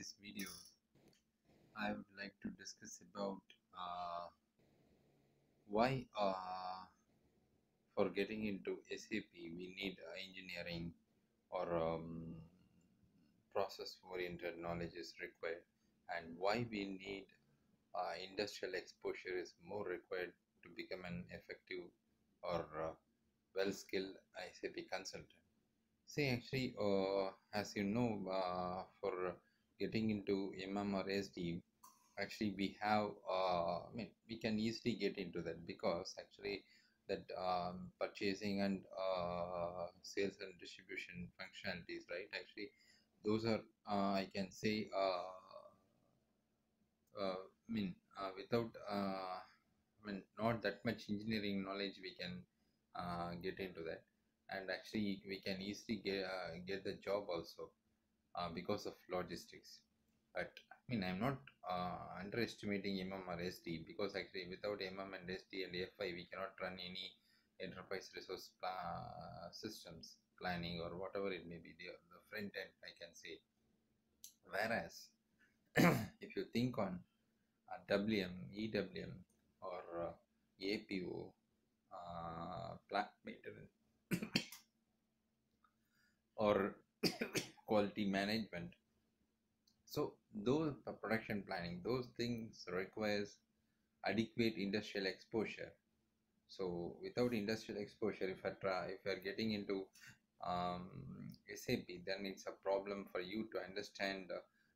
this video, I would like to discuss about why for getting into SAP we need engineering or process-oriented knowledge is required, and why we need industrial exposure is more required to become an effective or well-skilled SAP consultant. See, actually, as you know, for getting into MM or SD, actually we have, we can easily get into that because actually that purchasing and sales and distribution functionalities, right? Actually, those are, I can say, without, not that much engineering knowledge, we can get into that, and actually we can easily get the job also because of logistics. But I'm not underestimating MM or SD, because actually without MM and SD and FI, we cannot run any enterprise resource systems planning or whatever it may be, the front end, I can say. Whereas if you think on WM, EWM, or APO, plant maintenance, or quality management, so those production planning, those things requires adequate industrial exposure. So without industrial exposure, if you are getting into um, SAP, then it's a problem for you to understand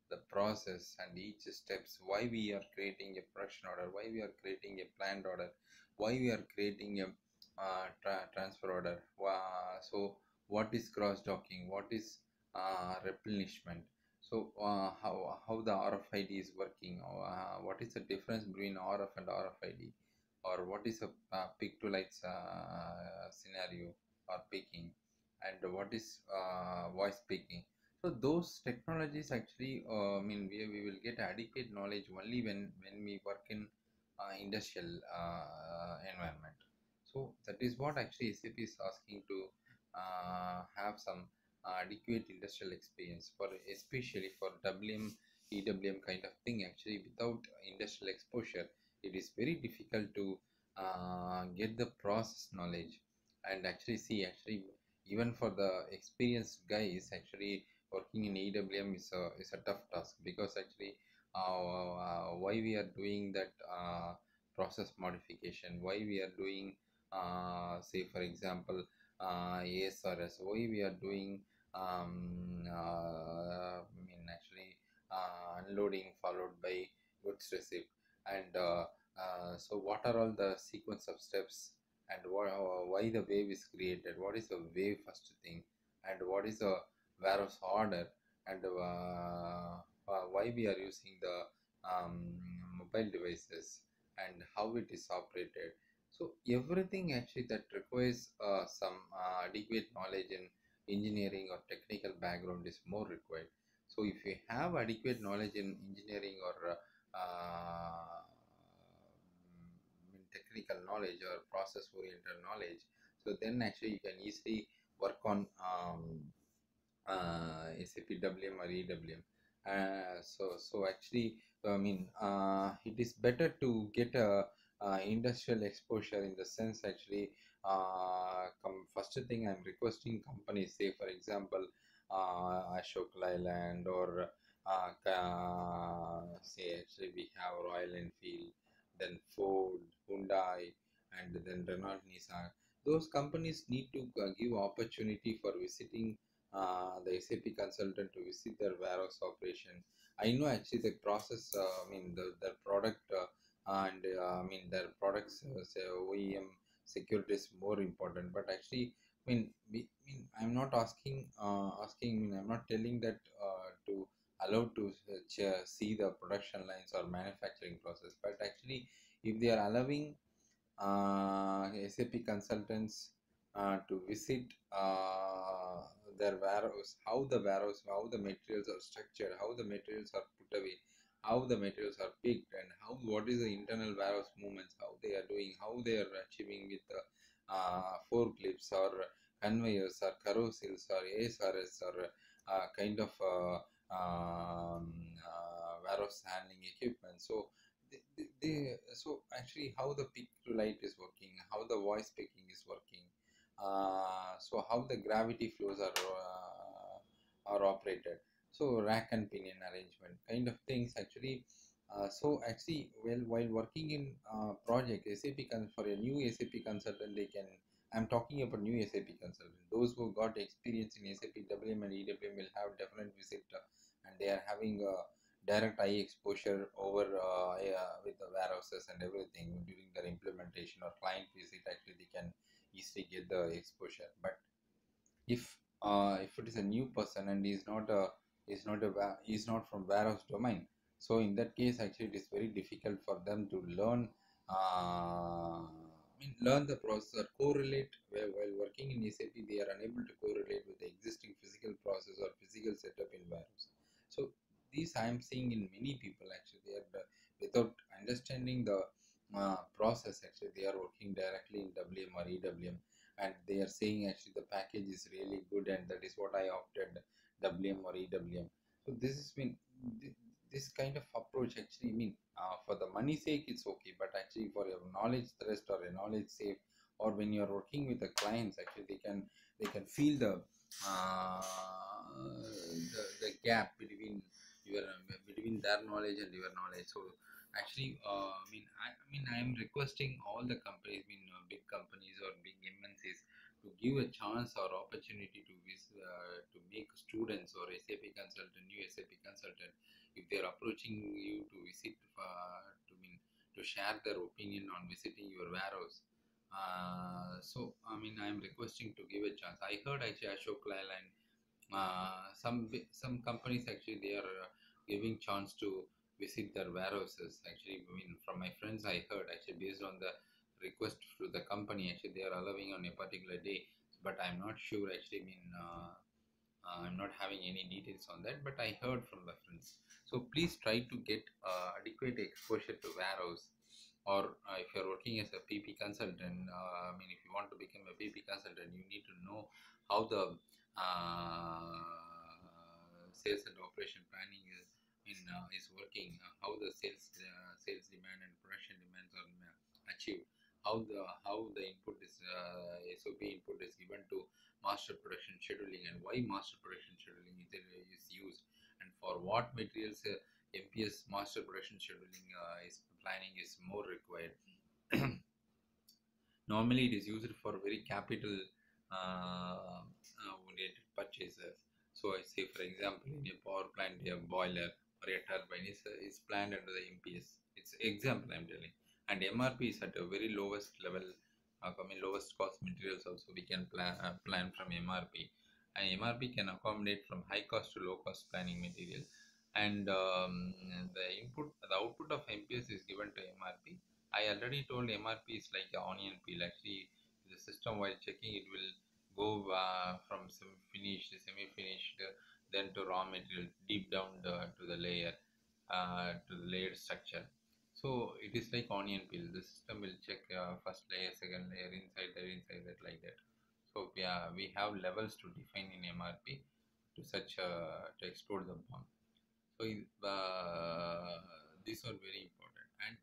the process and each steps. Why we are creating a production order? Why we are creating a planned order? Why we are creating a transfer order? So what is cross docking? What is replenishment? So how the RFID is working? What is the difference between RF and RFID? Or what is a pick to lights scenario or picking, and what is voice picking. So those technologies actually, we will get adequate knowledge only when we work in industrial environment. So that is what actually SAP is asking to have some adequate industrial experience, for especially for WM EWM kind of thing. Actually, without industrial exposure, it is very difficult to get the process knowledge. And actually, see, actually, even for the experienced guys, actually working in EWM is a tough task, because actually why we are doing that process modification, why we are doing say for example ASRS, why we are doing actually unloading followed by goods receipt, and so what are all the sequence of steps, and why the wave is created, what is the wave first thing, and what is the warehouse order, and why we are using the mobile devices, and how it is operated. So everything actually that requires some adequate knowledge in engineering or technical background is more required. So if you have adequate knowledge in engineering or technical knowledge or process oriented knowledge, so then actually you can easily work on SAP WM or EWM. So actually, it is better to get a industrial exposure, in the sense actually, first thing I'm requesting companies, say for example, Ashok Leyland, or say actually we have Royal Enfield, then Ford, Hyundai, and then Renault, Nissan. Those companies need to give opportunity for visiting the SAP consultant to visit their warehouse operation. I know actually the process, the product and their products, say OEM security is more important. But actually, I'm not I'm not telling that to allow to see the production lines or manufacturing process. But actually, if they are allowing SAP consultants to visit their warehouse, how the materials are structured, how the materials are put away, how the materials are picked, and what is the internal warehouse movements, how they are doing, how they are achieving with forklifts or conveyors or carousels or ASRS or kind of gloves, handling equipment. So so actually how the pick to light is working, how the voice picking is working, so how the gravity flows are operated. So rack and pinion arrangement kind of things actually. So actually, while working in project SAP for a new SAP consultant, they can. I'm talking about new SAP consultant. Those who got experience in SAP WM and EWM will have definite visit, and they are having direct eye exposure over with the warehouses and everything during their implementation or client visit. Actually, they can easily get the exposure. But if it is a new person and he's not from warehouse domain, so in that case actually it is very difficult for them to learn, learn the process or correlate. While working in SAP they are unable to correlate with the existing physical process or physical setup in warehouse. So these I am seeing in many people actually. They are without understanding the process, actually they are working directly in WM or EWM, and they are saying actually the package is really good and that is what I opted WM or EWM. So this has been this kind of approach actually for the money sake it's okay, but actually for your knowledge thrust or a knowledge sake, or when you're working with the clients actually they can feel the gap between your between their knowledge and your knowledge. So actually, I'm requesting all the companies, big companies or big MNCs, to give a chance or opportunity to to make students or SAP consultant, new SAP consultant, if they're approaching you to visit, to share their opinion on visiting your warehouse. I'm requesting to give a chance. I heard actually Ashok Leyland, some companies actually they are giving chance to visit their warehouses. Actually, from my friends I heard actually based on the request to the company actually they are allowing on a particular day, but I'm not sure actually. I'm not having any details on that, but I heard from the friends. So please try to get adequate exposure to warehouse, or if you're working as a PP consultant, if you want to become a PP consultant, you need to know how the sales and operation planning is working, how the sales demand and production demands are achieved, how the input is SOP input is given to master production scheduling, and why master production scheduling is used, and for what materials MPS master production scheduling is planning is more required. Normally, it is used for very capital oriented purchases. So, I say, for example, in a power plant, a boiler or a turbine is planned under the MPS. It's example I'm telling. And MRP is at a very lowest level. Lowest cost materials also we can plan from MRP, and MRP can accommodate from high cost to low cost planning material. And the output of MPS is given to MRP. I already told MRP is like an onion peel. Actually, the system while checking it will go from finished, semi-finished, then to raw material, deep down to the layer, to the layered structure. So it is like onion peel. The system will check first layer, second layer, inside that, like that. So yeah, we have levels to define in MRP to such to explode the bomb. So these are very important. And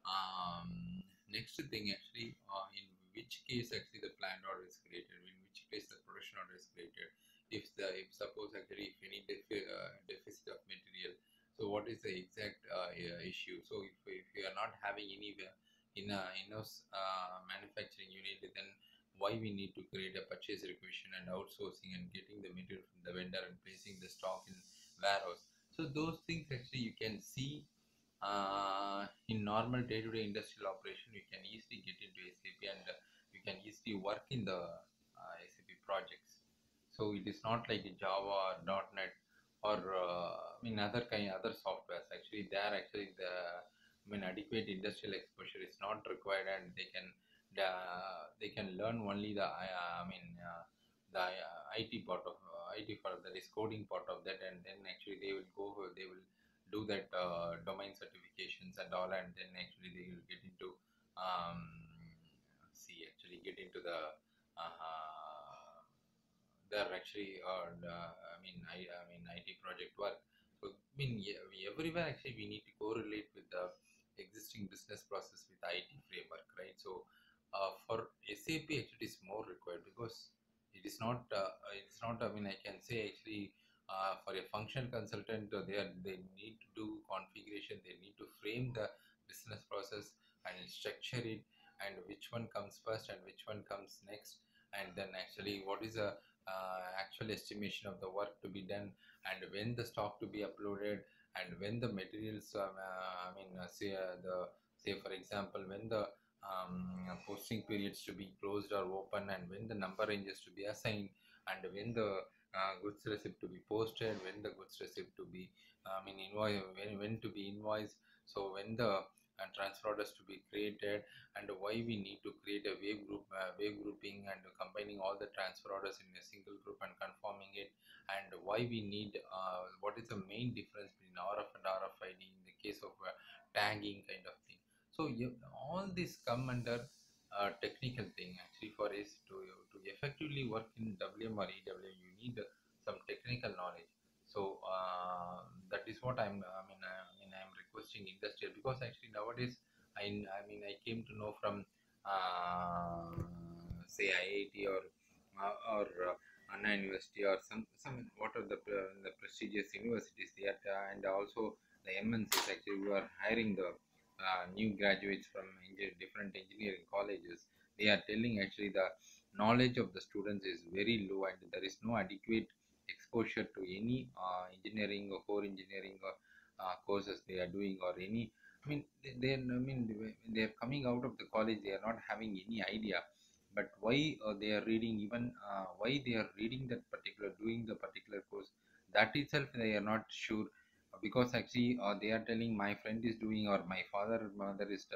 um, next thing actually, in which case actually the planned order is created, in which case the production order is created. If suppose actually if any deficit of material, so what is the exact issue? So if you are not having any in-house manufacturing unit, then why we need to create a purchase requisition and outsourcing and getting the material from the vendor and placing the stock in warehouse. So those things actually you can see in normal day-to-day industrial operation. You can easily get into SAP, and you can easily work in the SAP projects. So it is not like Java or .NET or other softwares. Actually, there actually adequate industrial exposure is not required, and they can learn only the IT part of IT part, that is coding part of that, and then actually they will do that domain certifications and all, and then actually they will get into um, get into the they're actually IT project work. So mean, yeah, everywhere actually we need to correlate with the existing business process with IT framework, right? So, for SAP, actually, it is more required because it's not. I mean, I can say actually, for a functional consultant, they need to do configuration, they need to frame the business process and structure it, and which one comes first and which one comes next, and then actually what is the actual estimation of the work to be done, and when the stock to be uploaded, and when the materials say for example when the posting periods to be closed or open, and when the number ranges to be assigned, and when the goods receipt to be posted, when the goods receipt to be invoice, when to be invoiced, so when the transfer orders to be created, and why we need to create a wave grouping, and combining all the transfer orders in a single group and conforming it, and why we need what is the main difference between RF and RFID in the case of tagging kind of thing. So all this come under technical thing actually. For us to effectively work in WM or EWM, you need some technical knowledge. So that is what I'm requesting industrial, because actually nowadays I came to know from uh, say IIT or Anna University or some what are the prestigious universities there, and also the MNCs actually who are hiring the new graduates from different engineering colleges. They are telling actually the knowledge of the students is very low, and there is no adequate exposure to any engineering or core engineering or courses they are doing, or any. I mean, they are coming out of the college, they are not having any idea. But why they are reading, even why they are reading that particular, doing the particular course, that itself they are not sure. Because actually they are telling my friend is doing, or my father mother is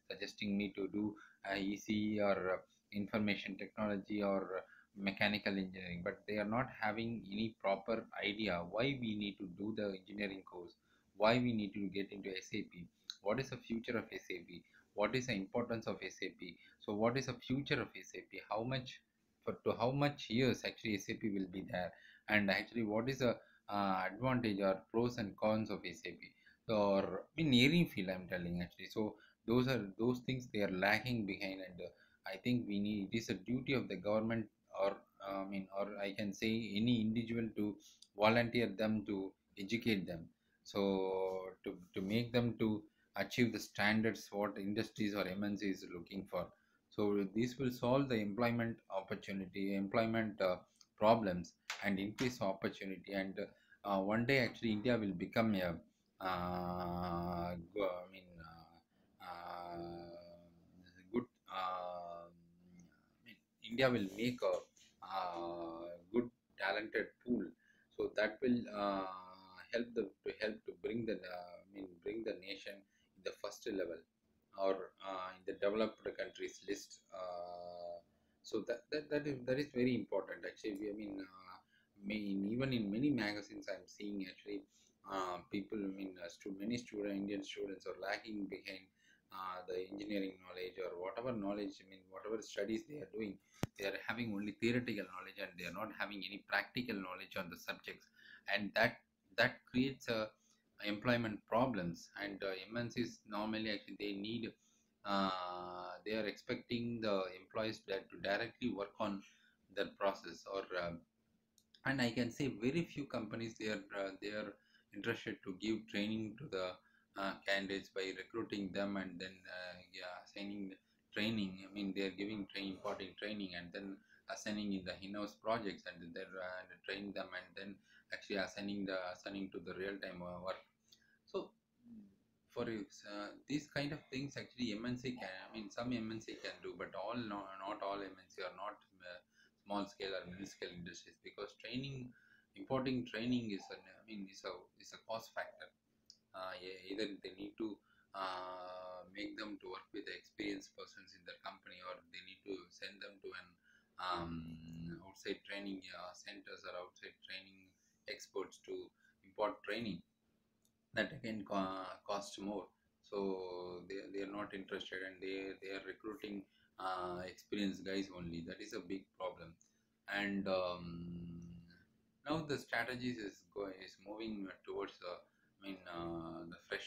suggesting me to do ECE or information technology or mechanical engineering, but they are not having any proper idea why we need to do the engineering course, why we need to get into SAP, what is the future of SAP, what is the importance of SAP. So what is the future of SAP, how much for to how much years actually SAP will be there, and actually what is the advantage or pros and cons of SAP, or in any field I'm telling actually. So those things they are lagging behind, and I think we need, it is a duty of the government, or or I can say any individual, to volunteer them to educate them, so to make them to achieve the standards what industries or MNC is looking for. So this will solve the employment opportunity, employment problems, and increase opportunity. And one day actually India will become a good. India will make a good talented pool, so that will help to bring the bring the nation in the first level, or in the developed countries list. So that is very important actually. Even in many magazines I'm seeing actually people, many Indian students are lagging behind the engineering knowledge, or whatever knowledge, whatever studies they are doing, they are having only theoretical knowledge, and they are not having any practical knowledge on the subjects, and that creates employment problems. And MNCs normally actually they need they are expecting the employees that to directly work on that process, or and I can say very few companies they are interested to give training to the candidates by recruiting them, and then yeah, assigning training. They are giving training, imparting training, and then assigning in the in-house projects, and then train them, and then actually assigning to the real-time work. So for these kind of things actually MNC can, some MNC can do, but not all MNC are not small scale or mid scale industries, because training, importing training is is a cost factor. Either they need to make them to work with the experienced persons in their company, or they need to send them to an outside training centers, or outside training experts to import training, that again cost more. So they are not interested, and they are recruiting experienced guys only. That is a big problem. And now the strategies is moving towards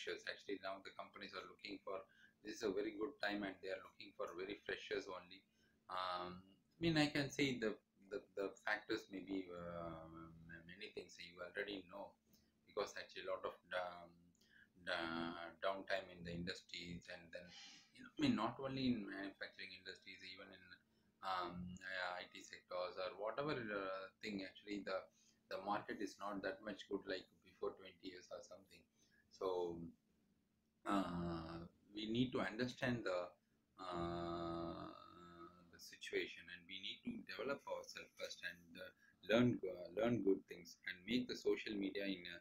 freshers. Actually, now the companies are looking for, this is a very good time, and they are looking for very freshers only. I mean, I can say the factors may be many things you already know, because actually a lot of downtime in the industries, and then, I mean, not only in manufacturing industries, even in IT sectors or whatever thing. Actually, the market is not that much good like before 20 years or something. So uh, we need to understand the situation, and we need to develop ourselves first, and learn good things, and make the social media in a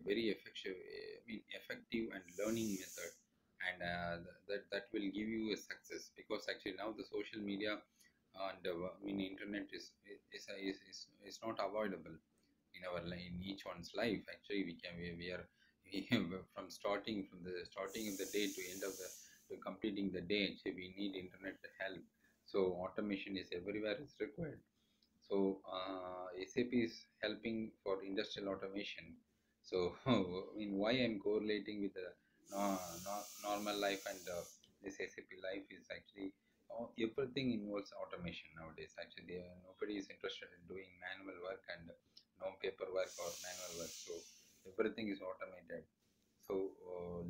very effective, effective and learning method, and that will give you a success, because actually now the social media and internet is not avoidable in in each one's life. Actually, we are from the starting of the day to end of the to completing the day. Actually, we need internet help. So automation is everywhere is required. So SAP is helping for industrial automation. So I mean, why I'm correlating with the normal life and this SAP life is actually, everything involves automation nowadays. Actually, nobody is interested in doing manual work and no paperwork or manual work. So everything is automated. So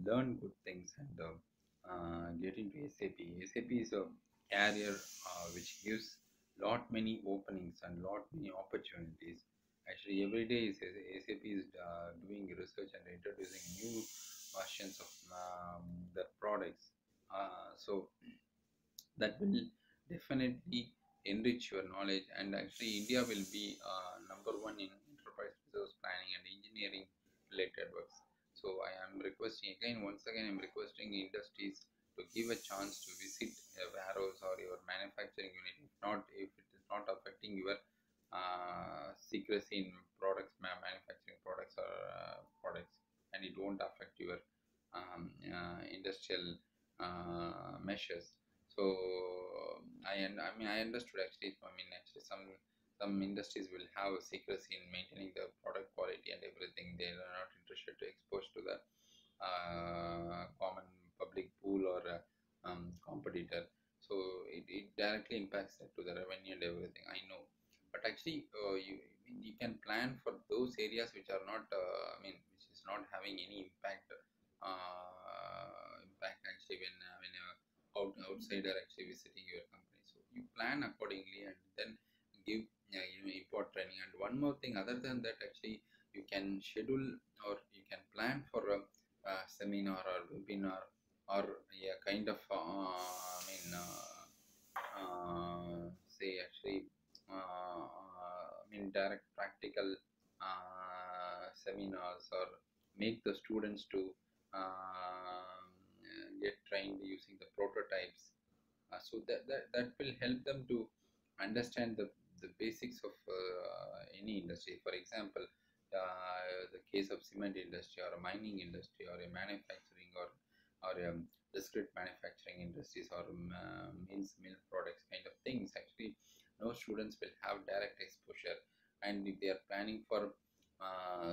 learn good things, and get into SAP. SAP is a career which gives lot many openings and lot many opportunities. Actually, every day SAP is doing research and introducing new versions of the products. So that will definitely enrich your knowledge, and actually India will be number one in enterprise resource planning and engineering related works. So I am requesting again, once again I'm requesting industries to give a chance to visit a warehouse or your manufacturing unit, if it is not affecting your secrecy in manufacturing products or products, and it won't affect your industrial measures. So I mean, I understood actually. I mean, actually, some industries will have secrecy in maintaining the product quality and everything. They are not interested to expose to the common public pool or competitor. So it directly impacts that to the revenue and everything. I know, but actually, you can plan for those areas which are not. I mean, which is not having any impact. Impact actually when outsider actually visiting your company. So you plan accordingly, and then give import training. And one more thing, other than that, actually you can schedule, or you can plan for a seminar or webinar, or a kind of say actually direct practical seminars, or make the students to get trained using the prototypes. So that will help them to understand the basics of any industry. For example, the case of cement industry, or a mining industry, or a manufacturing, or discrete manufacturing industries, or mill products kind of things. Actually, no students will have direct exposure, and if they are planning for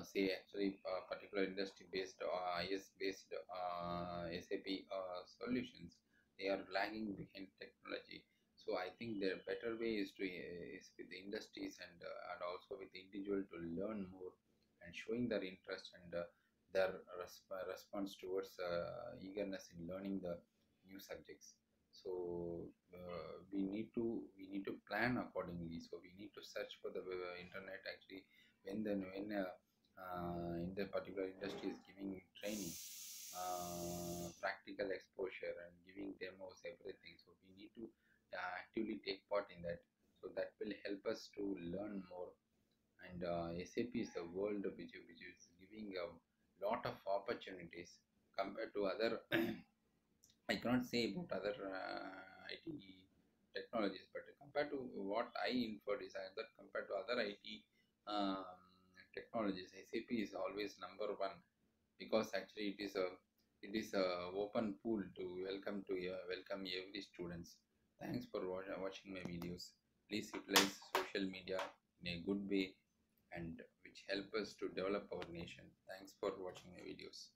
say actually particular industry based IS based SAP solutions, they are lagging behind technology. So I think the better way is with the industries, and also with the individual to learn more, and showing their interest, and their response towards eagerness in learning the new subjects. So we need to plan accordingly. So we need to search for the internet actually, when in the particular industry is giving training, practical exposure, and giving demos, everything. So we need to actively take part in that. So that will help us to learn more. And SAP is a world which is giving a lot of opportunities compared to other. I cannot say about other IT technologies, but compared to what I inferred is that compared to other IT technologies, SAP is always number one, because actually it is a open pool to welcome every students. Thanks for watching my videos. Please utilize social media in a good way, and which help us to develop our nation. Thanks for watching my videos.